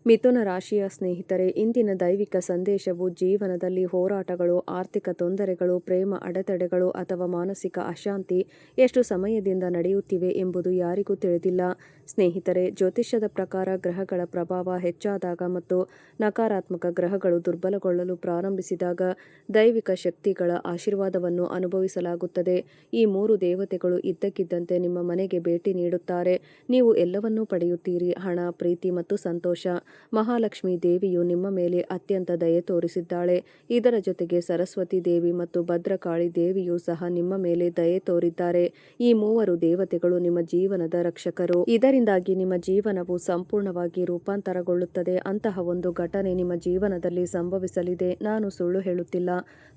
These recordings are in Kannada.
ಮಿಥುನ ರಾಶಿಯ ಸ್ನೇಹಿತರೆ, ಇಂದಿನ ದೈವಿಕ ಸಂದೇಶವು ಜೀವನದಲ್ಲಿ ಹೋರಾಟಗಳು, ಆರ್ಥಿಕ ತೊಂದರೆಗಳು, ಪ್ರೇಮ ಅಡೆತಡೆಗಳು ಅಥವಾ ಮಾನಸಿಕ ಅಶಾಂತಿ ಎಷ್ಟು ಸಮಯದಿಂದ ನಡೆಯುತ್ತಿವೆ ಎಂಬುದು ಯಾರಿಗೂ ತಿಳಿದಿಲ್ಲ. ಸ್ನೇಹಿತರೆ, ಜ್ಯೋತಿಷ್ಯದ ಪ್ರಕಾರ ಗ್ರಹಗಳ ಪ್ರಭಾವ ಹೆಚ್ಚಾದಾಗ ಮತ್ತು ನಕಾರಾತ್ಮಕ ಗ್ರಹಗಳು ದುರ್ಬಲಗೊಳ್ಳಲು ಪ್ರಾರಂಭಿಸಿದಾಗ ದೈವಿಕ ಶಕ್ತಿಗಳ ಆಶೀರ್ವಾದವನ್ನು ಅನುಭವಿಸಲಾಗುತ್ತದೆ. ಈ ಮೂರು ದೇವತೆಗಳು ಇದ್ದಕ್ಕಿದ್ದಂತೆ ನಿಮ್ಮ ಮನೆಗೆ ಭೇಟಿ ನೀಡುತ್ತಾರೆ. ನೀವು ಎಲ್ಲವನ್ನೂ ಪಡೆಯುತ್ತೀರಿ: ಹಣ, ಪ್ರೀತಿ ಮತ್ತು ಸಂತೋಷ. ಮಹಾಲಕ್ಷ್ಮೀ ದೇವಿಯು ನಿಮ್ಮ ಮೇಲೆ ಅತ್ಯಂತ ದಯೆ ತೋರಿಸಿದ್ದಾಳೆ. ಇದರ ಜೊತೆಗೆ ಸರಸ್ವತಿ ದೇವಿ ಮತ್ತು ಭದ್ರಕಾಳಿ ದೇವಿಯೂ ಸಹ ನಿಮ್ಮ ಮೇಲೆ ದಯೆ ತೋರಿದ್ದಾರೆ. ಈ ಮೂವರು ದೇವತೆಗಳು ನಿಮ್ಮ ಜೀವನದ ರಕ್ಷಕರು. ಇದರಿಂದಾಗಿ ನಿಮ್ಮ ಜೀವನವು ಸಂಪೂರ್ಣವಾಗಿ ರೂಪಾಂತರಗೊಳ್ಳುತ್ತದೆ. ಅಂತಹ ಒಂದು ಘಟನೆ ನಿಮ್ಮ ಜೀವನದಲ್ಲಿ ಸಂಭವಿಸಲಿದೆ. ನಾನು ಸುಳ್ಳು ಹೇಳುತ್ತಿಲ್ಲ.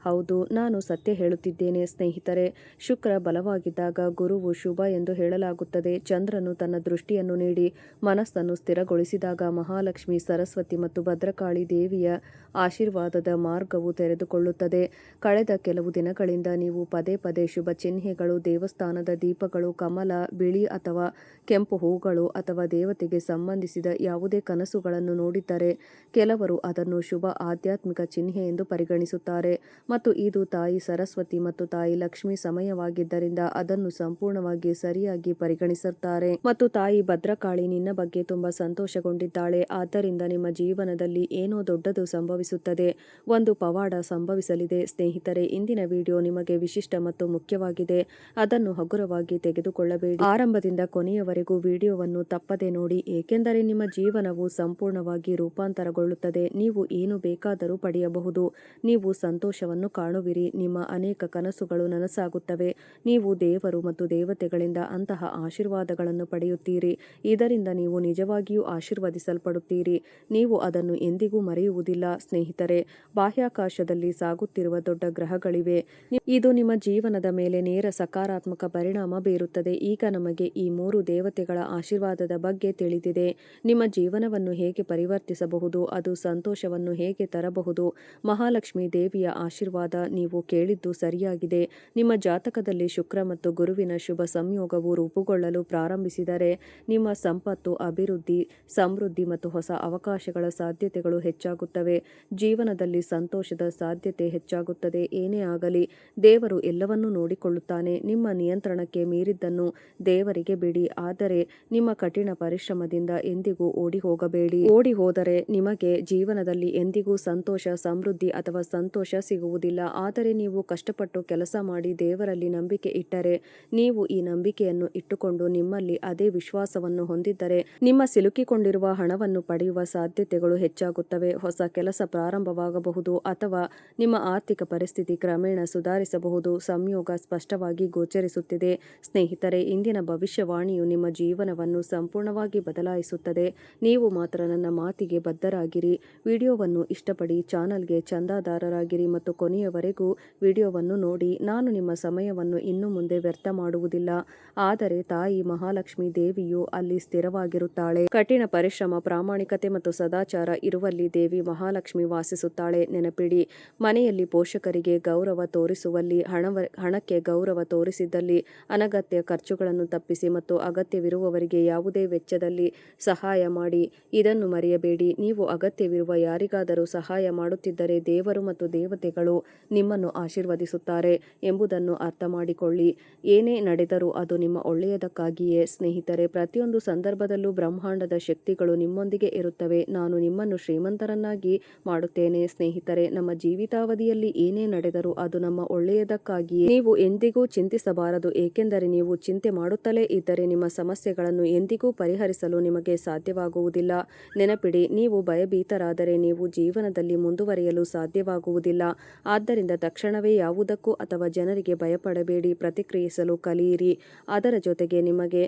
ಹೌದು, ನಾನು ಸತ್ಯ ಹೇಳುತ್ತಿದ್ದೇನೆ. ಸ್ನೇಹಿತರೆ, ಶುಕ್ರ ಬಲವಾಗಿದ್ದಾಗ ಗುರುವು ಶುಭ ಎಂದು ಹೇಳಲಾಗುತ್ತದೆ. ಚಂದ್ರನು ತನ್ನ ದೃಷ್ಟಿಯನ್ನು ನೀಡಿ ಮನಸ್ಸನ್ನು ಸ್ಥಿರಗೊಳಿಸಿದಾಗ ಮಹಾಲಕ್ಷ್ಮಿ, ಸರಸ್ವತಿ ಮತ್ತು ಭದ್ರಕಾಳಿ ದೇವಿಯ ಆಶೀರ್ವಾದದ ಮಾರ್ಗವು ತೆರೆದುಕೊಳ್ಳುತ್ತದೆ. ಕಳೆದ ಕೆಲವು ದಿನಗಳಿಂದ ನೀವು ಪದೇ ಪದೇ ಶುಭ ಚಿಹ್ನೆಗಳು, ದೇವಸ್ಥಾನದ ದೀಪಗಳು, ಕಮಲ, ಬಿಳಿ ಅಥವಾ ಕೆಂಪು ಹೂಗಳು ಅಥವಾ ದೇವತೆಗೆ ಸಂಬಂಧಿಸಿದ ಯಾವುದೇ ಕನಸುಗಳನ್ನು ನೋಡಿದ್ದರೆ ಕೆಲವರು ಅದನ್ನು ಶುಭ ಆಧ್ಯಾತ್ಮಿಕ ಚಿಹ್ನೆ ಎಂದು ಪರಿಗಣಿಸುತ್ತಾರೆ ಮತ್ತು ಇದು ತಾಯಿ ಸರಸ್ವತಿ ಮತ್ತು ತಾಯಿ ಲಕ್ಷ್ಮಿ ಸಮಯವಾಗಿದ್ದರಿಂದ ಅದನ್ನು ಸಂಪೂರ್ಣವಾಗಿ ಸರಿಯಾಗಿ ಪರಿಗಣಿಸುತ್ತಾರೆ. ಮತ್ತು ತಾಯಿ ಭದ್ರಕಾಳಿ ನಿನ್ನ ಬಗ್ಗೆ ತುಂಬಾ ಸಂತೋಷಗೊಂಡಿದ್ದಾಳೆ. ಆದ್ದರಿಂದ ನಿಮ್ಮ ಜೀವನದಲ್ಲಿ ಏನೋ ದೊಡ್ಡದು ಸಂಭವಿಸುತ್ತದೆ. ಒಂದು ಪವಾಡ ಸಂಭವಿಸಲಿದೆ. ಸ್ನೇಹಿತರೆ, ಇಂದಿನ ವಿಡಿಯೋ ನಿಮಗೆ ವಿಶಿಷ್ಟ ಮತ್ತು ಮುಖ್ಯವಾಗಿದೆ. ಅದನ್ನು ಹಗುರವಾಗಿ ತೆಗೆದುಕೊಳ್ಳಬೇಡಿ. ಆರಂಭದಿಂದ ಕೊನೆಯವರೆಗೂ ವಿಡಿಯೋವನ್ನು ತಪ್ಪದೆ ನೋಡಿ, ಏಕೆಂದರೆ ನಿಮ್ಮ ಜೀವನವು ಸಂಪೂರ್ಣವಾಗಿ ರೂಪಾಂತರಗೊಳ್ಳುತ್ತದೆ. ನೀವು ಏನು ಬೇಕಾದರೂ ಪಡೆಯಬಹುದು. ನೀವು ಸಂತೋಷವನ್ನು ಕಾಣುವಿರಿ. ನಿಮ್ಮ ಅನೇಕ ಕನಸುಗಳು ನನಸಾಗುತ್ತವೆ. ನೀವು ದೇವರು ಮತ್ತು ದೇವತೆಗಳಿಂದ ಅಂತಹ ಆಶೀರ್ವಾದಗಳನ್ನು ಪಡೆಯುತ್ತೀರಿ. ಇದರಿಂದ ನೀವು ನಿಜವಾಗಿಯೂ ಆಶೀರ್ವದಿಸಲ್ಪಡುತ್ತೀರಿ. ನೀವು ಅದನ್ನು ಎಂದಿಗೂ ಮರೆಯುವುದಿಲ್ಲ. ಸ್ನೇಹಿತರೆ, ಬಾಹ್ಯಾಕಾಶದಲ್ಲಿ ಸಾಗುತ್ತಿರುವ ದೊಡ್ಡ ಗ್ರಹಗಳಿವೆ. ಇದು ನಿಮ್ಮ ಜೀವನದ ಮೇಲೆ ನೇರ ಸಕಾರಾತ್ಮಕ ಪರಿಣಾಮ ಬೀರುತ್ತದೆ. ಈಗ ನಮಗೆ ಈ ಮೂರು ದೇವತೆಗಳ ಆಶೀರ್ವಾದದ ಬಗ್ಗೆ ತಿಳಿದಿದೆ. ನಿಮ್ಮ ಜೀವನವನ್ನು ಹೇಗೆ ಪರಿವರ್ತಿಸಬಹುದು, ಅದು ಸಂತೋಷವನ್ನು ಹೇಗೆ ತರಬಹುದು. ಮಹಾಲಕ್ಷ್ಮಿ ದೇವಿಯ ಆಶೀರ್ವಾದ. ನೀವು ಕೇಳಿದ್ದು ಸರಿಯಾಗಿದೆ. ನಿಮ್ಮ ಜಾತಕದಲ್ಲಿ ಶುಕ್ರ ಮತ್ತು ಗುರುವಿನ ಶುಭ ಸಂಯೋಗವು ರೂಪುಗೊಳ್ಳಲು ಪ್ರಾರಂಭಿಸಿದರೆ ನಿಮ್ಮ ಸಂಪತ್ತು, ಅಭಿವೃದ್ಧಿ, ಸಮೃದ್ಧಿ ಮತ್ತು ಹೊಸ ಅವಕಾಶಗಳ ಸಾಧ್ಯತೆಗಳು ಹೆಚ್ಚಾಗುತ್ತವೆ. ಜೀವನದಲ್ಲಿ ಸಂತೋಷದ ಸಾಧ್ಯತೆ ಹೆಚ್ಚಾಗುತ್ತದೆ. ಏನೇ ಆಗಲಿ, ದೇವರು ಎಲ್ಲವನ್ನೂ ನೋಡಿಕೊಳ್ಳುತ್ತಾನೆ. ನಿಮ್ಮ ನಿಯಂತ್ರಣಕ್ಕೆ ಮೀರಿದ್ದನ್ನು ದೇವರಿಗೆ ಬಿಡಿ. ಆದರೆ ನಿಮ್ಮ ಕಠಿಣ ಪರಿಶ್ರಮದಿಂದ ಎಂದಿಗೂ ಓಡಿ ಹೋಗಬೇಡಿ. ಓಡಿ ಹೋದರೆ ನಿಮಗೆ ಜೀವನದಲ್ಲಿ ಎಂದಿಗೂ ಸಂತೋಷ, ಸಮೃದ್ಧಿ ಅಥವಾ ಸಂತೋಷ ಸಿಗುವುದಿಲ್ಲ. ಆದರೆ ನೀವು ಕಷ್ಟಪಟ್ಟು ಕೆಲಸ ಮಾಡಿ ದೇವರಲ್ಲಿ ನಂಬಿಕೆ ಇಟ್ಟರೆ, ನೀವು ಈ ನಂಬಿಕೆಯನ್ನು ಇಟ್ಟುಕೊಂಡು ನಿಮ್ಮಲ್ಲಿ ಅದೇ ವಿಶ್ವಾಸವನ್ನು ಹೊಂದಿದ್ದರೆ ನಿಮ್ಮ ಸಿಲುಕಿಕೊಂಡಿರುವ ಹಣವನ್ನು ಪಡೆಯುವ ಸಾಧ್ಯತೆಗಳು ಹೆಚ್ಚಾಗುತ್ತವೆ. ಹೊಸ ಕೆಲಸ ಪ್ರಾರಂಭವಾಗಬಹುದು ಅಥವಾ ನಿಮ್ಮ ಆರ್ಥಿಕ ಪರಿಸ್ಥಿತಿ ಕ್ರಮೇಣ ಸುಧಾರಿಸಬಹುದು. ಸಂಯೋಗ ಸ್ಪಷ್ಟವಾಗಿ ಗೋಚರಿಸುತ್ತಿದೆ. ಸ್ನೇಹಿತರೆ, ಇಂದಿನ ಭವಿಷ್ಯವಾಣಿಯು ನಿಮ್ಮ ಜೀವನವನ್ನು ಸಂಪೂರ್ಣವಾಗಿ ಬದಲಾಯಿಸುತ್ತದೆ. ನೀವು ಮಾತ್ರ ನನ್ನ ಮಾತಿಗೆ ಬದ್ಧರಾಗಿರಿ. ವಿಡಿಯೋವನ್ನು ಇಷ್ಟಪಡಿ, ಚಾನಲ್ಗೆ ಚಂದಾದಾರರಾಗಿರಿ ಮತ್ತು ಕೊನೆಯವರೆಗೂ ವಿಡಿಯೋವನ್ನು ನೋಡಿ. ನಾನು ನಿಮ್ಮ ಸಮಯವನ್ನು ಇನ್ನು ಮುಂದೆ ವ್ಯರ್ಥ ಮಾಡುವುದಿಲ್ಲ. ಆದರೆ ತಾಯಿ ಮಹಾಲಕ್ಷ್ಮಿ ದೇವಿಯು ಅಲ್ಲಿ ಸ್ಥಿರವಾಗಿರುತ್ತಾಳೆ. ಕಠಿಣ ಪರಿಶ್ರಮ, ಪ್ರಾಮಾಣಿಕತೆ ಮತ್ತು ಸದಾಚಾರ ಇರುವಲ್ಲಿ ದೇವಿ ಮಹಾಲಕ್ಷ್ಮಿ ವಾಸಿಸುತ್ತಾಳೆ. ನೆನಪಿಡಿ, ಮನೆಯಲ್ಲಿ ಪೋಷಕರಿಗೆ ಗೌರವ ತೋರಿಸುವಲ್ಲಿ, ಹಣಕ್ಕೆ ಗೌರವ ತೋರಿಸಿದಲ್ಲಿ, ಅನಗತ್ಯ ಖರ್ಚುಗಳನ್ನು ತಪ್ಪಿಸಿ ಮತ್ತು ಅಗತ್ಯವಿರುವವರಿಗೆ ಯಾವುದೇ ವೆಚ್ಚದಲ್ಲಿ ಸಹಾಯ ಮಾಡಿ. ಇದನ್ನು ಮರೆಯಬೇಡಿ. ನೀವು ಅಗತ್ಯವಿರುವ ಯಾರಿಗಾದರೂ ಸಹಾಯ ಮಾಡುತ್ತಿದ್ದರೆ ದೇವರು ಮತ್ತು ದೇವತೆಗಳು ನಿಮ್ಮನ್ನು ಆಶೀರ್ವದಿಸುತ್ತಾರೆ ಎಂಬುದನ್ನು ಅರ್ಥ ಮಾಡಿಕೊಳ್ಳಿ. ಏನೇ ನಡೆದರೂ ಅದು ನಿಮ್ಮ ಒಳ್ಳೆಯದಕ್ಕಾಗಿಯೇ. ಸ್ನೇಹಿತರೆ, ಪ್ರತಿಯೊಂದು ಸಂದರ್ಭದಲ್ಲೂ ಬ್ರಹ್ಮಾಂಡದ ಶಕ್ತಿಗಳು ನಿಮ್ಮೊಂದಿಗೆ ಇರುತ್ತವೆ. ನಾನು ನಿಮ್ಮನ್ನು ಶ್ರೀಮಂತರನ್ನಾಗಿ ಮಾಡುತ್ತೇನೆ. ಸ್ನೇಹಿತರೆ, ನಮ್ಮ ಜೀವಿತಾವಧಿಯಲ್ಲಿ ಏನೇ ನಡೆದರೂ ಅದು ನಮ್ಮ ಒಳ್ಳೆಯದಕ್ಕಾಗಿಯೇ. ನೀವು ಎಂದಿಗೂ ಚಿಂತಿಸಬಾರದು, ಏಕೆಂದರೆ ನೀವು ಚಿಂತೆ ಮಾಡುತ್ತಲೇ ಇದ್ದರೆ ನಿಮ್ಮ ಸಮಸ್ಯೆಗಳನ್ನು ಎಂದಿಗೂ ಪರಿಹರಿಸಲು ನಿಮಗೆ ಸಾಧ್ಯವಾಗುವುದಿಲ್ಲ. ನೆನಪಿಡಿ, ನೀವು ಭಯಭೀತರಾದರೆ ನೀವು ಜೀವನದಲ್ಲಿ ಮುಂದುವರಿಯಲು ಸಾಧ್ಯವಾಗುವುದಿಲ್ಲ. ಆದ್ದರಿಂದ ತಕ್ಷಣವೇ ಯಾವುದಕ್ಕೂ ಅಥವಾ ಜನರಿಗೆ ಭಯಪಡಬೇಡಿ. ಪ್ರತಿಕ್ರಿಯಿಸಲು ಕಲಿಯಿರಿ. ಅದರ ಜೊತೆಗೆ ನಿಮಗೆ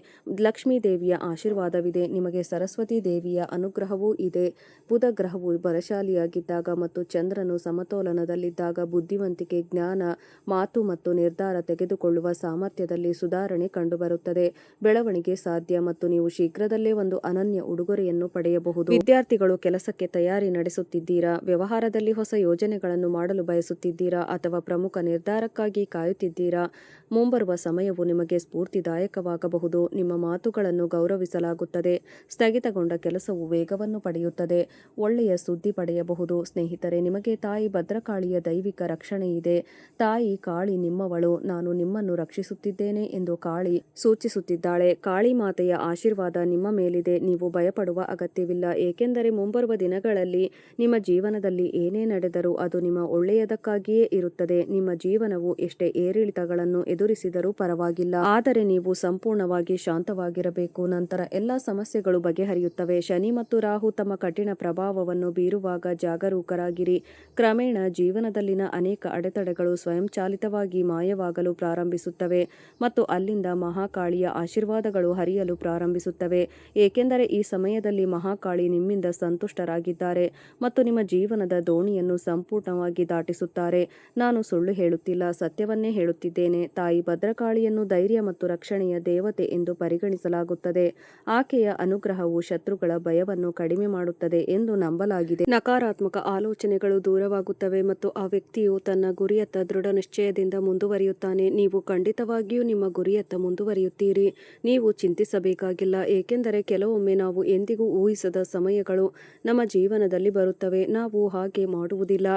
ಲಕ್ಷ್ಮೀ ದೇವಿಯ ಆಶೀರ್ವಾದವಿದೆ. ನಿಮಗೆ ಸರಸ್ವತಿ ದೇವಿಯ ಅನುಗ್ರಹವೂ ಇದೆ. ಬುಧ ಗ್ರಹವು ಬಲಶಾಲಿಯಾಗಿದ್ದಾಗ ಮತ್ತು ಚಂದ್ರನು ಸಮತೋಲನದಲ್ಲಿದ್ದಾಗ ಬುದ್ಧಿವಂತಿಕೆ, ಜ್ಞಾನ, ಮಾತು ಮತ್ತು ನಿರ್ಧಾರ ತೆಗೆದುಕೊಳ್ಳುವ ಸಾಮರ್ಥ್ಯದಲ್ಲಿ ಸುಧಾರಣೆ ಕಂಡುಬರುತ್ತದೆ. ಬೆಳವಣಿಗೆ ಸಾಧ್ಯ ಮತ್ತು ನೀವು ಶೀಘ್ರದಲ್ಲೇ ಒಂದು ಅನನ್ಯ ಉಡುಗೊರೆಯನ್ನು ಪಡೆಯಬಹುದು. ವಿದ್ಯಾರ್ಥಿಗಳು ಕೆಲಸಕ್ಕೆ ತಯಾರಿ ನಡೆಸುತ್ತಿದ್ದೀರಾ? ವ್ಯವಹಾರದಲ್ಲಿ ಹೊಸ ಯೋಜನೆಗಳನ್ನು ಮಾಡಲು ಬಯಸುತ್ತಿದ್ದೀರಾ ಅಥವಾ ಪ್ರಮುಖ ನಿರ್ಧಾರಕ್ಕಾಗಿ ಕಾಯುತ್ತಿದ್ದೀರಾ? ಮುಂಬರುವ ಸಮಯವು ನಿಮಗೆ ಸ್ಫೂರ್ತಿದಾಯಕವಾಗಬಹುದು. ನಿಮ್ಮ ಮಾತುಗಳನ್ನು ಗೌರವಿಸಲಾಗುತ್ತದೆ. ಸ್ಥಗಿತಗೊಂಡ ಕೆಲಸವು ವೇಗವಾಗಿ ವೇಗವನ್ನು ಪಡೆಯುತ್ತದೆ. ಒಳ್ಳೆಯ ಸುದ್ದಿ ಪಡೆಯಬಹುದು. ಸ್ನೇಹಿತರೆ, ನಿಮಗೆ ತಾಯಿ ಭದ್ರಕಾಳಿಯ ದೈವಿಕ ರಕ್ಷಣೆ ಇದೆ. ತಾಯಿ ಕಾಳಿ ನಿಮ್ಮವಳು, ನಾನು ನಿಮ್ಮನ್ನು ರಕ್ಷಿಸುತ್ತಿದ್ದೇನೆ ಎಂದು ಕಾಳಿ ಸೂಚಿಸುತ್ತಿದ್ದಾಳೆ. ಕಾಳಿ ಮಾತೆಯ ಆಶೀರ್ವಾದ ನಿಮ್ಮ ಮೇಲಿದೆ. ನೀವು ಭಯಪಡುವ ಅಗತ್ಯವಿಲ್ಲ, ಏಕೆಂದರೆ ಮುಂಬರುವ ದಿನಗಳಲ್ಲಿ ನಿಮ್ಮ ಜೀವನದಲ್ಲಿ ಏನೇ ನಡೆದರೂ ಅದು ನಿಮ್ಮ ಒಳ್ಳೆಯದಕ್ಕಾಗಿಯೇ ಇರುತ್ತದೆ. ನಿಮ್ಮ ಜೀವನವು ಎಷ್ಟೇ ಏರಿಳಿತಗಳನ್ನು ಎದುರಿಸಿದರೂ ಪರವಾಗಿಲ್ಲ, ಆದರೆ ನೀವು ಸಂಪೂರ್ಣವಾಗಿ ಶಾಂತವಾಗಿರಬೇಕು. ನಂತರ ಎಲ್ಲ ಸಮಸ್ಯೆಗಳು ಬಗೆಹರಿಯುತ್ತವೆ. ಶನಿ ಮತ್ತು ರಾಹು ತಮ್ಮ ಕಠಿಣ ಪ್ರಭಾವವನ್ನು ಬೀರುವಾಗ ಜಾಗರೂಕರಾಗಿರಿ. ಕ್ರಮೇಣ ಜೀವನದಲ್ಲಿನ ಅನೇಕ ಅಡೆತಡೆಗಳು ಸ್ವಯಂಚಾಲಿತವಾಗಿ ಮಾಯವಾಗಲು ಪ್ರಾರಂಭಿಸುತ್ತವೆ ಮತ್ತು ಅಲ್ಲಿಂದ ಮಹಾಕಾಳಿಯ ಆಶೀರ್ವಾದಗಳು ಹರಿಯಲು ಪ್ರಾರಂಭಿಸುತ್ತವೆ, ಏಕೆಂದರೆ ಈ ಸಮಯದಲ್ಲಿ ಮಹಾಕಾಳಿ ನಿಮ್ಮಿಂದ ಸಂತುಷ್ಟರಾಗಿದ್ದಾರೆ ಮತ್ತು ನಿಮ್ಮ ಜೀವನದ ದೋಣಿಯನ್ನು ಸಂಪೂರ್ಣವಾಗಿ ದಾಟಿಸುತ್ತಾರೆ. ನಾನು ಸುಳ್ಳು ಹೇಳುತ್ತಿಲ್ಲ, ಸತ್ಯವನ್ನೇ ಹೇಳುತ್ತಿದ್ದೇನೆ. ತಾಯಿ ಭದ್ರಕಾಳಿಯನ್ನು ಧೈರ್ಯ ಮತ್ತು ರಕ್ಷಣೆಯ ದೇವತೆ ಎಂದು ಪರಿಗಣಿಸಲಾಗುತ್ತದೆ. ಆಕೆಯ ಅನುಗ್ರಹವು ಶತ್ರುಗಳ ಭಯವನ್ನು ಕಡಿಮೆ ಮಾಡುತ್ತದೆ ಎಂದು ನಂಬಲಾಗಿದೆ. ನಕಾರಾತ್ಮಕ ಆಲೋಚನೆಗಳು ದೂರವಾಗುತ್ತವೆ ಮತ್ತು ಆ ವ್ಯಕ್ತಿಯು ತನ್ನ ಗುರಿಯತ್ತ ದೃಢ ನಿಶ್ಚಯದಿಂದ ಮುಂದುವರಿಯುತ್ತಾನೆ. ನೀವು ಖಂಡಿತವಾಗಿಯೂ ನಿಮ್ಮ ಗುರಿಯತ್ತ ಮುಂದುವರಿಯುತ್ತೀರಿ. ನೀವು ಚಿಂತಿಸಬೇಕಾಗಿಲ್ಲ, ಏಕೆಂದರೆ ಕೆಲವೊಮ್ಮೆ ನಾವು ಎಂದಿಗೂ ಊಹಿಸದ ಸಮಯಗಳು ನಮ್ಮ ಜೀವನದಲ್ಲಿ ಬರುತ್ತವೆ. ನಾವು ಹಾಗೆ ಮಾಡುವುದಿಲ್ಲ,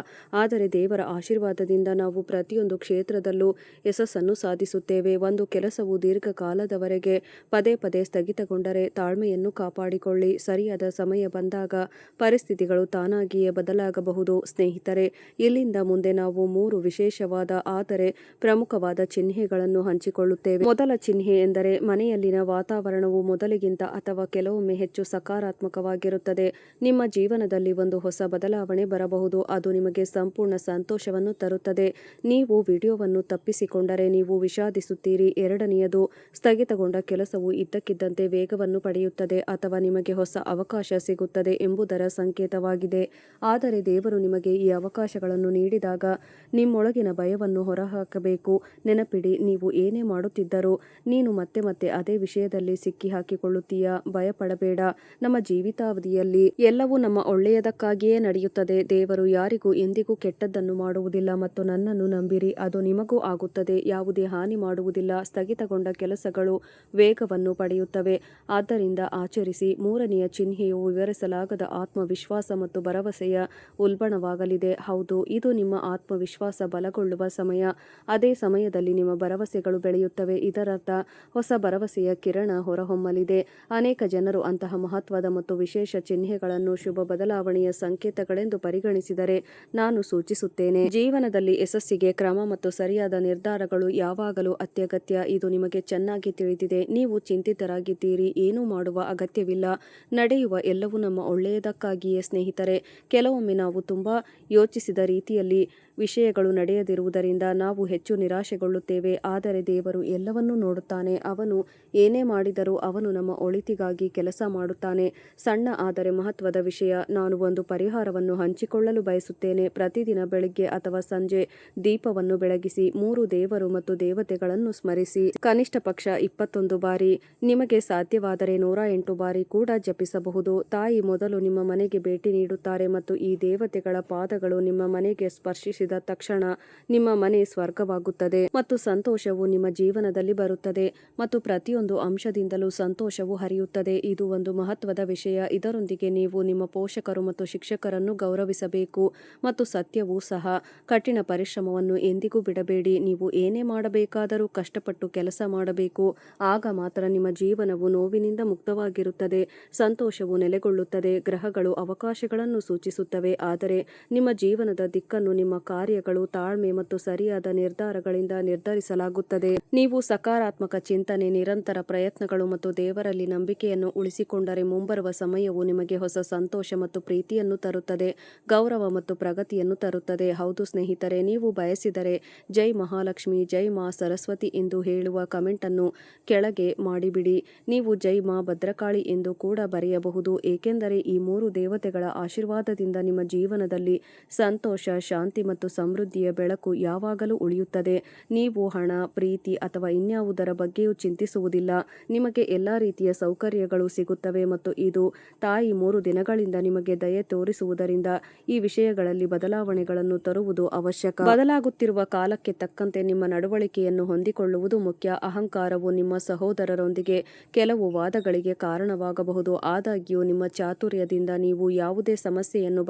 ಆದರೆ ದೇವರ ಆಶೀರ್ವಾದದಿಂದ ನಾವು ಪ್ರತಿಯೊಂದು ಕ್ಷೇತ್ರದಲ್ಲೂ ಯಶಸ್ಸನ್ನು ಸಾಧಿಸುತ್ತೇವೆ. ಒಂದು ಕೆಲಸವು ದೀರ್ಘಕಾಲದವರೆಗೆ ಪದೇ ಪದೇ ಸ್ಥಗಿತಗೊಂಡರೆ ತಾಳ್ಮೆಯನ್ನು ಕಾಪಾಡಿಕೊಳ್ಳಿ. ಸರಿಯಾದ ಸಮಯ ಬಂದಾಗ ಪರಿಸ್ಥಿತಿಗಳು ತಾನಾಗಿಯೇ ಬದಲಾಗಬಹುದು. ಸ್ನೇಹಿತರೆ, ಇಲ್ಲಿಂದ ಮುಂದೆ ನಾವು 3 ವಿಶೇಷವಾದ ಆದರೆ ಪ್ರಮುಖವಾದ ಚಿಹ್ನೆಗಳನ್ನು ಹಂಚಿಕೊಳ್ಳುತ್ತೇವೆ. ಮೊದಲ ಚಿಹ್ನೆ ಎಂದರೆ ಮನೆಯಲ್ಲಿನ ವಾತಾವರಣವು ಮೊದಲಿಗಿಂತ ಅಥವಾ ಕೆಲವೊಮ್ಮೆ ಹೆಚ್ಚು ಸಕಾರಾತ್ಮಕವಾಗಿರುತ್ತದೆ. ನಿಮ್ಮ ಜೀವನದಲ್ಲಿ ಒಂದು ಹೊಸ ಬದಲಾವಣೆ ಬರಬಹುದು, ಅದು ನಿಮಗೆ ಸಂಪೂರ್ಣ ಸಂತೋಷವನ್ನು ತರುತ್ತದೆ. ನೀವು ವಿಡಿಯೋವನ್ನು ತಪ್ಪಿಸಿಕೊಂಡರೆ ನೀವು ವಿಷಾದಿಸುತ್ತೀರಿ. ಎರಡನೆಯದು, ಸ್ಥಗಿತಗೊಂಡ ಕೆಲಸವು ಇದ್ದಕ್ಕಿದ್ದಂತೆ ವೇಗವನ್ನು ಪಡೆಯುತ್ತದೆ ಅಥವಾ ನಿಮಗೆ ಹೊಸ ಅವಕಾಶ ಸಿಗುತ್ತದೆ ಎಂಬುದರ ಸಂಕೇತವಾಗಿದೆ. ಆದರೆ ದೇವರು ನಿಮಗೆ ಈ ಅವಕಾಶಗಳನ್ನು ನೀಡಿದಾಗ ನಿಮ್ಮೊಳಗಿನ ಭಯವನ್ನು ಹೊರಹಾಕಬೇಕು. ನೆನಪಿಡಿ, ನೀವು ಏನೇ ಮಾಡುತ್ತಿದ್ದರೂ ನೀನು ಮತ್ತೆ ಮತ್ತೆ ಅದೇ ವಿಷಯದಲ್ಲಿ ಸಿಕ್ಕಿಹಾಕಿಕೊಳ್ಳುತ್ತೀಯಾ? ಭಯಪಡಬೇಡ. ನಮ್ಮ ಜೀವಿತಾವಧಿಯಲ್ಲಿ ಎಲ್ಲವೂ ನಮ್ಮ ಒಳ್ಳೆಯದಕ್ಕಾಗಿಯೇ ನಡೆಯುತ್ತದೆ. ದೇವರು ಯಾರಿಗೂ ಎಂದಿಗೂ ಕೆಟ್ಟದ್ದನ್ನು ಮಾಡುವುದಿಲ್ಲ ಮತ್ತು ನನ್ನನ್ನು ನಂಬಿರಿ, ಅದು ನಿಮಗೂ ಆಗುತ್ತದೆ. ಯಾವುದೇ ಹಾನಿ ಮಾಡುವುದಿಲ್ಲ. ಸ್ಥಗಿತಗೊಂಡ ಕೆಲಸಗಳು ವೇಗವನ್ನು ಪಡೆಯುತ್ತವೆ, ಆದ್ದರಿಂದ ಆಚರಿಸಿ. ಮೂರನೆಯ ಚಿಹ್ನೆಯು ವಿವರಿಸಲಾಗದ ಆತ್ಮವಿಶ್ವಾಸ ಮತ್ತು ಭರವಸೆಯ ಉಲ್ಬಣವಾಗಲಿದೆ. ಹೌದು, ಇದು ನಿಮ್ಮ ಆತ್ಮವಿಶ್ವಾಸ ಬಲಗೊಳ್ಳುವ ಸಮಯ. ಅದೇ ಸಮಯದಲ್ಲಿ ನಿಮ್ಮ ಭರವಸೆಗಳು ಬೆಳೆಯುತ್ತವೆ. ಇದರರ್ಥ ಹೊಸ ಭರವಸೆಯ ಕಿರಣ ಹೊರಹೊಮ್ಮಲಿದೆ. ಅನೇಕ ಜನರು ಅಂತಹ ಮಹತ್ವದ ಮತ್ತು ವಿಶೇಷ ಚಿಹ್ನೆಗಳನ್ನು ಶುಭ ಬದಲಾವಣೆಯ ಸಂಕೇತಗಳೆಂದು ಪರಿಗಣಿಸಿದರೆ ನಾನು ಸೂಚಿಸುತ್ತೇನೆ. ಜೀವನದಲ್ಲಿ ಯಶಸ್ಸಿಗೆ ಕ್ರಮ ಮತ್ತು ಸರಿಯಾದ ನಿರ್ಧಾರಗಳು ಯಾವಾಗಲೂ ಅತ್ಯಗತ್ಯ. ಇದು ನಿಮಗೆ ಚೆನ್ನಾಗಿ ತಿಳಿದಿದೆ. ನೀವು ಚಿಂತಿತರಾಗಿದ್ದೀರಿ, ಏನೂ ಮಾಡುವ ಅಗತ್ಯವಿಲ್ಲ. ನಡೆಯುವ ಎಲ್ಲವೂ ನಮ್ಮ ಒಳ್ಳೆಯದಕ್ಕಾಗಿಯೇ. ಸ್ನೇಹಿತರೆ, ಕೆಲವೊಮ್ಮೆ ನಾವು ತುಂಬಾ ಯೋಚಿಸಿದ ರೀತಿಯಲ್ಲಿ ವಿಷಯಗಳು ನಡೆಯದಿರುವುದರಿಂದ ನಾವು ಹೆಚ್ಚು ನಿರಾಶೆಗೊಳ್ಳುತ್ತೇವೆ. ಆದರೆ ದೇವರು ಎಲ್ಲವನ್ನೂ ನೋಡುತ್ತಾನೆ. ಅವನು ಏನೇ ಮಾಡಿದರೂ ಅವನು ನಮ್ಮ ಒಳಿತಿಗಾಗಿ ಕೆಲಸ ಮಾಡುತ್ತಾನೆ. ಸಣ್ಣ ಆದರೆ ಮಹತ್ವದ ವಿಷಯ. ನಾನು ಒಂದು ಪರಿಹಾರವನ್ನು ಹಂಚಿಕೊಳ್ಳಲು ಬಯಸುತ್ತೇನೆ. ಪ್ರತಿದಿನ ಬೆಳಿಗ್ಗೆ ಅಥವಾ ಸಂಜೆ ದೀಪವನ್ನು ಬೆಳಗಿಸಿ 3 ದೇವರು ಮತ್ತು ದೇವತೆಗಳನ್ನು ಸ್ಮರಿಸಿ. ಕನಿಷ್ಠ ಪಕ್ಷ 21 ಬಾರಿ, ನಿಮಗೆ ಸಾಧ್ಯವಾದರೆ 108 ಬಾರಿ ಕೂಡ ಜಪಿಸಬಹುದು. ತಾಯಿ ಮೊದಲು ನಿಮ್ಮ ಮನೆಗೆ ಭೇಟಿ ನೀಡುತ್ತಾರೆ ಮತ್ತು ಈ ದೇವತೆಗಳ ಪಾದಗಳು ನಿಮ್ಮ ಮನೆಗೆ ಸ್ಪರ್ಶಿಸಿದ ತಕ್ಷಣ ನಿಮ್ಮ ಮನೆ ಸ್ವರ್ಗವಾಗುತ್ತದೆ ಮತ್ತು ಸಂತೋಷವು ನಿಮ್ಮ ಜೀವನದಲ್ಲಿ ಬರುತ್ತದೆ ಮತ್ತು ಪ್ರತಿಯೊಂದು ಅಂಶದಿಂದಲೂ ಸಂತೋಷವು ಹರಿಯುತ್ತದೆ. ಇದು ಒಂದು ಮಹತ್ವದ ವಿಷಯ. ಇದರೊಂದಿಗೆ ನೀವು ನಿಮ್ಮ ಪೋಷಕರು ಮತ್ತು ಶಿಕ್ಷಕರನ್ನು ಗೌರವಿಸಬೇಕು ಮತ್ತು ಸತ್ಯವೂ ಸಹ. ಕಠಿಣ ಪರಿಶ್ರಮವನ್ನು ಎಂದಿಗೂ ಬಿಡಬೇಡಿ. ನೀವು ಏನೇ ಮಾಡಬೇಕಾದರೂ ಕಷ್ಟಪಟ್ಟು ಕೆಲಸ ಮಾಡಬೇಕು. ಆಗ ಮಾತ್ರ ನಿಮ್ಮ ಜೀವನವು ನೋವಿನಿಂದ ಮುಕ್ತವಾಗಿರುತ್ತದೆ, ಸಂತೋಷವು ನೆಲೆಗೊಳ್ಳುತ್ತದೆ. ಗ್ರಹಗಳು ಅವಕಾಶಗಳನ್ನು ಸೂಚಿಸುತ್ತವೆ, ಆದರೆ ನಿಮ್ಮ ಜೀವನದ ದಿಕ್ಕನ್ನು ನಿಮ್ಮ ಕಾರ್ಯಗಳು, ತಾಳ್ಮೆ ಮತ್ತು ಸರಿಯಾದ ನಿರ್ಧಾರಗಳಿಂದ ನಿರ್ಧರಿಸಲಾಗುತ್ತದೆ. ನೀವು ಸಕಾರಾತ್ಮಕ ಚಿಂತನೆ, ನಿರಂತರ ಪ್ರಯತ್ನಗಳು ಮತ್ತು ದೇವರಲ್ಲಿ ನಂಬಿಕೆಯನ್ನು ಉಳಿಸಿಕೊಂಡರೆ ಮುಂಬರುವ ಸಮಯವು ನಿಮಗೆ ಹೊಸ ಸಂತೋಷ ಮತ್ತು ಪ್ರೀತಿಯನ್ನು ತರುತ್ತದೆ, ಗೌರವ ಮತ್ತು ಪ್ರಗತಿಯನ್ನು ತರುತ್ತದೆ. ಹೌದು ಸ್ನೇಹಿತರೆ, ನೀವು ಬಯಸಿದರೆ ಜೈ ಮಹಾಲಕ್ಷ್ಮಿ, ಜೈ ಮಾ ಸರಸ್ವತಿ ಎಂದು ಹೇಳುವ ಕಮೆಂಟ್ ಅನ್ನು ಕೆಳಗೆ ಮಾಡಿಬಿಡಿ. ನೀವು ಜೈ ಮಾ ಭದ್ರಕಾಳಿ ಎಂದು ಕೂಡ ಬರೆಯಬಹುದು, ಏಕೆಂದರೆ ಈ 3 ದೇವತೆಗಳ ಆಶೀರ್ವಾದದಿಂದ ನಿಮ್ಮ ಜೀವನದಲ್ಲಿ ಸಂತೋಷ, ಶಾಂತಿ ಮತ್ತು ಸಮೃದ್ಧಿಯ ಬೆಳಕು ಯಾವಾಗಲೂ ಉಳಿಯುತ್ತದೆ. ನೀವು ಹಣ, ಪ್ರೀತಿ ಅಥವಾ ಇನ್ಯಾವುದರ ಬಗ್ಗೆಯೂ ಚಿಂತಿಸುವುದಿಲ್ಲ. ನಿಮಗೆ ಎಲ್ಲಾ ರೀತಿಯ ಸೌಕರ್ಯಗಳು ಸಿಗುತ್ತವೆ ಮತ್ತು ಇದು ತಾಯಿ 3 ದಿನಗಳಿಂದ ನಿಮಗೆ ದಯೆ ತೋರಿಸುವುದರಿಂದ ಈ ವಿಷಯಗಳಲ್ಲಿ ಬದಲಾವಣೆಗಳನ್ನು ತರುವುದು ಅವಶ್ಯಕ. ಬದಲಾಗುತ್ತಿರುವ ಕಾಲಕ್ಕೆ ತಕ್ಕಂತೆ ನಿಮ್ಮ ನಡವಳಿಕೆಯನ್ನು ಹೊಂದಿಕೊಳ್ಳುವುದು ಮುಖ್ಯ. ಅಹಂಕಾರವು ನಿಮ್ಮ ಸಹೋದರರೊಂದಿಗೆ ಕೆಲವು ವಾದಗಳಿಗೆ ಕಾರಣವಾಗಬಹುದು, ಆದಾಗ್ಯೂ ಬಗ್ಗೆಯೂ ನಿಮ್ಮ ಚಾತುರ್ಯದಿಂದ ನೀವು ಯಾವುದೇ ಸಮಸ್ಯೆಯನ್ನು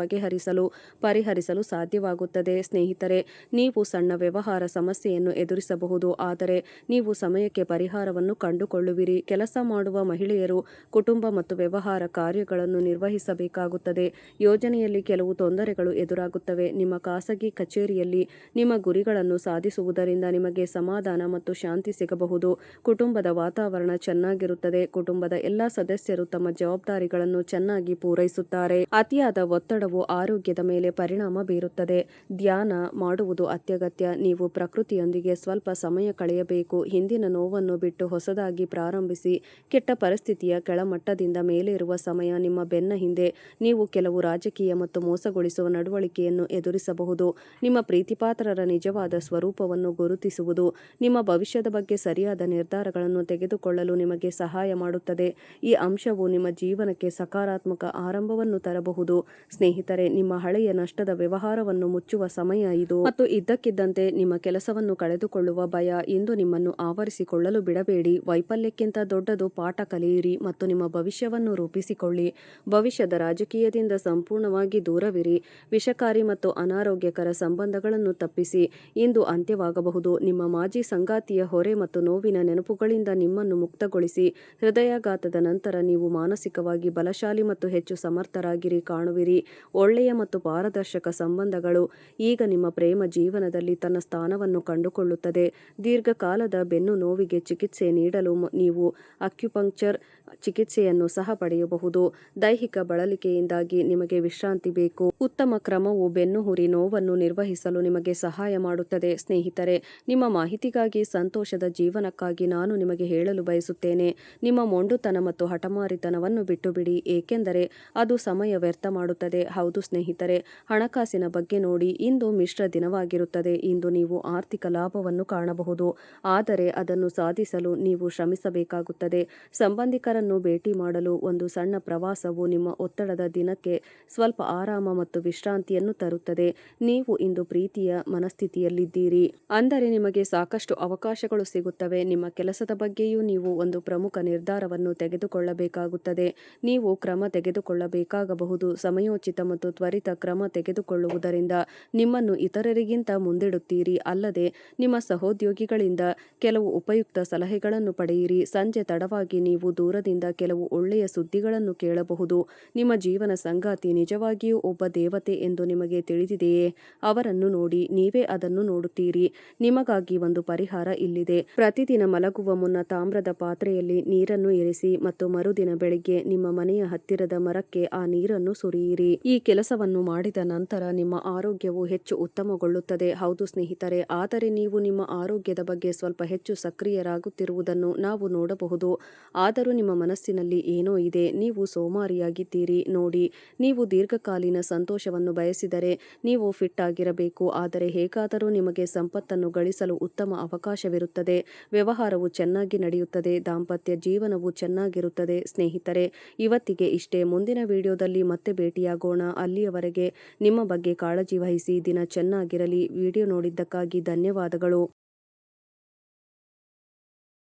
ಪರಿಹರಿಸಲು ಸಾಧ್ಯವಾಗುತ್ತದೆ. ಸ್ನೇಹಿತರೆ, ನೀವು ಸಣ್ಣ ವ್ಯವಹಾರ ಸಮಸ್ಯೆಯನ್ನು ಎದುರಿಸಬಹುದು, ಆದರೆ ನೀವು ಸಮಯಕ್ಕೆ ಪರಿಹಾರವನ್ನು ಕಂಡುಕೊಳ್ಳುವಿರಿ. ಕೆಲಸ ಮಾಡುವ ಮಹಿಳೆಯರು ಕುಟುಂಬ ಮತ್ತು ವ್ಯವಹಾರ ಕಾರ್ಯಗಳನ್ನು ನಿರ್ವಹಿಸಬೇಕಾಗುತ್ತದೆ. ಯೋಜನೆಯಲ್ಲಿ ಕೆಲವು ತೊಂದರೆಗಳು ಎದುರಾಗುತ್ತವೆ. ನಿಮ್ಮ ಖಾಸಗಿ ಕಚೇರಿಯಲ್ಲಿ ನಿಮ್ಮ ಗುರಿಗಳನ್ನು ಸಾಧಿಸುವುದರಿಂದ ನಿಮಗೆ ಸಮಾಧಾನ ಮತ್ತು ಶಾಂತಿ ಸಿಗಬಹುದು. ಕುಟುಂಬದ ವಾತಾವರಣ ಚೆನ್ನಾಗಿರುತ್ತದೆ. ಕುಟುಂಬದ ಎಲ್ಲ ಸದಸ್ಯರು ತಮ್ಮ ಜವಾಬ್ದಾರಿಗಳನ್ನು ಚೆನ್ನಾಗಿ ಪೂರೈಸುತ್ತಾರೆ. ಅತಿಯಾದ ಒತ್ತಡವು ಆರೋಗ್ಯದ ಮೇಲೆ ಪರಿಣಾಮ ಬೀರುತ್ತದೆ. ಧ್ಯಾನ ಮಾಡುವುದು ಅತ್ಯಗತ್ಯ. ನೀವು ಪ್ರಕೃತಿಯೊಂದಿಗೆ ಸ್ವಲ್ಪ ಸಮಯ ಕಳೆಯಬೇಕು. ಹಿಂದಿನ ನೋವನ್ನು ಬಿಟ್ಟು ಹೊಸದಾಗಿ ಪ್ರಾರಂಭಿಸಿ. ಕೆಟ್ಟ ಪರಿಸ್ಥಿತಿಯ ಕೆಳಮಟ್ಟದಿಂದ ಮೇಲೇರುವ ಸಮಯ ನಿಮ್ಮ ಬೆನ್ನ ಹಿಂದೆ. ನೀವು ಕೆಲವು ರಾಜಕೀಯ ಮತ್ತು ಮೋಸಗೊಳಿಸುವ ನಡವಳಿಕೆಯನ್ನು ಎದುರಿಸಬಹುದು. ನಿಮ್ಮ ಪ್ರೀತಿಪಾತ್ರರ ನಿಜವಾದ ಸ್ವರೂಪವನ್ನು ಗುರುತಿಸುವುದು ನಿಮ್ಮ ಭವಿಷ್ಯದ ಬಗ್ಗೆ ಸರಿಯಾದ ನಿರ್ಧಾರಗಳನ್ನು ತೆಗೆದುಕೊಳ್ಳಲು ನಿಮಗೆ ಸಹಾಯ ಮಾಡುತ್ತದೆ. ಈ ಅಂಶವು ನಿಮ್ಮ ಜೀವನಕ್ಕೆ ಸಕಾರಾತ್ಮಕ ಆರಂಭವನ್ನು ತರಬಹುದು. ಸ್ನೇಹಿತರೆ, ನಿಮ್ಮ ಹಳೆಯ ನಷ್ಟದ ವ್ಯವಹಾರವನ್ನು ಮುಚ್ಚುವ ಸಮಯ ಇದು ಮತ್ತು ಇದ್ದಕ್ಕಿದ್ದಂತೆ ನಿಮ್ಮ ಕೆಲಸವನ್ನು ಕಳೆದುಕೊಳ್ಳುವ ಭಯ ಇಂದು ನಿಮ್ಮನ್ನು ಆವರಿಸಿಕೊಳ್ಳಲು ಬಿಡಬೇಡಿ. ವೈಫಲ್ಯಕ್ಕಿಂತ ದೊಡ್ಡದು ಪಾಠ ಕಲಿಯಿರಿ ಮತ್ತು ನಿಮ್ಮ ಭವಿಷ್ಯವನ್ನು ರೂಪಿಸಿಕೊಳ್ಳಿ. ಭವಿಷ್ಯದ ರಾಜಕೀಯದಿಂದ ಸಂಪೂರ್ಣವಾಗಿ ದೂರವಿರಿ. ವಿಷಕಾರಿ ಮತ್ತು ಅನಾರೋಗ್ಯಕರ ಸಂಬಂಧಗಳನ್ನು ತಪ್ಪಿಸಿ. ಇಂದು ಅಂತ್ಯವಾಗಬಹುದು. ನಿಮ್ಮ ಮಾಜಿ ಸಂಗಾತಿಯ ಹೊರೆ ಮತ್ತು ನೋವಿನ ನೆನಪುಗಳಿಂದ ನಿಮ್ಮನ್ನು ಮುಕ್ತಗೊಳಿಸಿ. ಹೃದಯಾಘಾತದ ನಂತರ ನೀವು ಮಾನಸಿಕವಾಗಿ ಬಲಶಾಲಿ ಮತ್ತು ಹೆಚ್ಚು ಸಮರ್ಥರಾಗಿರಿ ಕಾಣುವಿರಿ. ಒಳ್ಳೆಯ ಮತ್ತು ಪಾರದರ್ಶಕ ಸಂಬಂಧಗಳು ಈಗ ನಿಮ್ಮ ಪ್ರೇಮ ಜೀವನದಲ್ಲಿ ತನ್ನ ಸ್ಥಾನವನ್ನು ಕಂಡುಕೊಳ್ಳುತ್ತದೆ. ದೀರ್ಘಕಾಲದ ಬೆನ್ನು ನೋವಿಗೆ ಚಿಕಿತ್ಸೆ ನೀಡಲು ನೀವು ಅಕ್ಯುಪಂಕ್ಚರ್ ಚಿಕಿತ್ಸೆಯನ್ನು ಸಹ ಪಡೆಯಬಹುದು. ದೈಹಿಕ ಬಳಲಿಕೆಯಿಂದಾಗಿ ನಿಮಗೆ ವಿಶ್ರಾಂತಿ ಬೇಕು. ಉತ್ತಮ ಕ್ರಮವು ಬೆನ್ನುಹುರಿ ನೋವನ್ನು ನಿರ್ವಹಿಸಲು ನಿಮಗೆ ಸಹಾಯ ಮಾಡುತ್ತದೆ. ಸ್ನೇಹಿತರೆ, ನಿಮ್ಮ ಮಾಹಿತಿಗಾಗಿ ಸಂತೋಷದ ಜೀವನಕ್ಕಾಗಿ ನಾನು ನಿಮಗೆ ಹೇಳಲು ಬಯಸುತ್ತೇನೆ. ನಿಮ್ಮ ಮೊಂಡುತನ ಮತ್ತು ಹಠಮಾರಿತನವನ್ನು ಬಿಟ್ಟುಬಿಡಿ, ಏಕೆಂದರೆ ಅದು ಸಮಯ ವ್ಯರ್ಥ ಮಾಡುತ್ತದೆ. ಹೌದು ಸ್ನೇಹಿತರೆ, ಹಣಕಾಸಿನ ಬಗ್ಗೆ ನೋಡಿ. ಇಂದು ಮಿಶ್ರ ದಿನವಾಗಿರುತ್ತದೆ. ಇಂದು ನೀವು ಆರ್ಥಿಕ ಲಾಭವನ್ನು ಕಾಣಬಹುದು, ಆದರೆ ಅದನ್ನು ಸಾಧಿಸಲು ನೀವು ಶ್ರಮಿಸಬೇಕಾಗುತ್ತದೆ. ಸಂಬಂಧಿಕರನ್ನು ಭೇಟಿ ಮಾಡಲು ಒಂದು ಸಣ್ಣ ಪ್ರವಾಸವು ನಿಮ್ಮ ಒತ್ತಡದ ದಿನಕ್ಕೆ ಸ್ವಲ್ಪ ಆರಾಮ ಮತ್ತು ವಿಶ್ರಾಂತಿಯನ್ನು ತರುತ್ತದೆ. ನೀವು ಇಂದು ಪ್ರೀತಿಯ ಮನಸ್ಥಿತಿಯಲ್ಲಿದ್ದೀರಿ, ಅಂದರೆ ನಿಮಗೆ ಸಾಕಷ್ಟು ಅವಕಾಶಗಳು ಸಿಗುತ್ತವೆ. ನಿಮ್ಮ ಕೆಲಸದ ಬಗ್ಗೆಯೂ ನೀವು ಒಂದು ಪ್ರಮುಖ ನಿರ್ಧಾರವನ್ನು ತೆಗೆದುಕೊಳ್ಳಬೇಕಾಗುತ್ತದೆ. ನೀವು ಕ್ರಮ ತೆಗೆದುಕೊಳ್ಳಬೇಕಾಗಬಹುದು. ಸಮಯೋಚಿತ ಮತ್ತು ತ್ವರಿತ ಕ್ರಮ ತೆಗೆದುಕೊಳ್ಳುವುದರಿಂದ ನಿಮ್ಮನ್ನು ಇತರರಿಗಿಂತ ಮುಂದಿಡುತ್ತೀರಿ. ಅಲ್ಲದೆ ನಿಮ್ಮ ಸಹೋದ್ಯೋಗಿಗಳಿಂದ ಕೆಲವು ಉಪಯುಕ್ತ ಸಲಹೆಗಳನ್ನು ಪಡೆಯಿರಿ. ಸಂಜೆ ತಡವಾಗಿ ನೀವು ದೂರದಿಂದ ಕೆಲವು ಒಳ್ಳೆಯ ಸುದ್ದಿಗಳನ್ನು ಕೇಳಬಹುದು. ನಿಮ್ಮ ಜೀವನ ಸಂಗಾತಿ ನಿಜವಾಗಿಯೂ ಒಬ್ಬ ದೇವತೆ ಎಂದು ನಿಮಗೆ ತಿಳಿದಿದೆಯೇ? ಅವರನ್ನು ನೋಡಿ, ನೀವೇ ಅದನ್ನು ನೋಡುತ್ತೀರಿ. ನಿಮಗಾಗಿ ಒಂದು ಪರಿಹಾರ ಇಲ್ಲಿದೆ. ಪ್ರತಿದಿನ ಮಲಗುವ ಮುನ್ನ ತಾಮ್ರದ ಪಾತ್ರೆಯಲ್ಲಿ ನೀರನ್ನು ಇರಿಸಿ ಮತ್ತು ಮರುದಿನ ಬೆಳಿಗ್ಗೆ ನಿಮ್ಮ ಮನೆಯ ಹತ್ತಿರದ ಮರಕ್ಕೆ ಆ ನೀರನ್ನು ಸುರಿಯಿರಿ. ಈ ಕೆಲಸವನ್ನು ಮಾಡಿದ ನಂತರ ನಿಮ್ಮ ಆರೋಗ್ಯವು ಹೆಚ್ಚು ಉತ್ತಮಗೊಳ್ಳುತ್ತದೆ. ಹೌದು ಸ್ನೇಹಿತರೆ, ಆದರೆ ನೀವು ನಿಮ್ಮ ಆರೋಗ್ಯದ ಬಗ್ಗೆ ಸ್ವಲ್ಪ ಹೆಚ್ಚು ಸಕ್ರಿಯರಾಗುತ್ತಿರುವುದನ್ನು ನಾವು ನೋಡಬಹುದು. ಆದರೂ ನಿಮ್ಮ ಮನಸ್ಸಿನಲ್ಲಿ ಏನೋ ಇದೆ. ನೀವು ಸೋಮಾರಿಯಾಗಿದ್ದೀರಿ. ನೋಡಿ, ನೀವು ದೀರ್ಘಕಾಲೀನ ಸಂತೋಷವನ್ನು ಬಯಸಿದರೆ ನೀವು ಫಿಟ್ ಆಗಿರಬೇಕು, ಆದರೆ ಹೇಗಾದರೂ ನಿಮಗೆ ಸಂಪತ್ತನ್ನು ಗಳಿಸಲು ಉತ್ತಮ ಅವಕಾಶವಿರುತ್ತದೆ. ವ್ಯವಹಾರವು ಚೆನ್ನಾಗಿ ನಡೆಯುತ್ತದೆ. ದಾಂಪತ್ಯ ಜೀವನವು ಚೆನ್ನಾಗಿರುತ್ತದೆ. ಸ್ನೇಹಿತರೆ, ಇವತ್ತಿಗೆ ಇಷ್ಟೇ. ಮುಂದಿನ ವಿಡಿಯೋದಲ್ಲಿ ಮತ್ತೆ ಭೇಟಿಯಾಗೋಣ. ಅಲ್ಲಿಯವರೆಗೆ ನಿಮ್ಮ ಬಗ್ಗೆ ಕಾಳಜಿ ವಹಿಸಿ. ದಿನ ಚೆನ್ನಾಗಿರಲಿ. ವಿಡಿಯೋ ನೋಡಿದ್ದಕ್ಕಾಗಿ ಧನ್ಯವಾದಗಳು.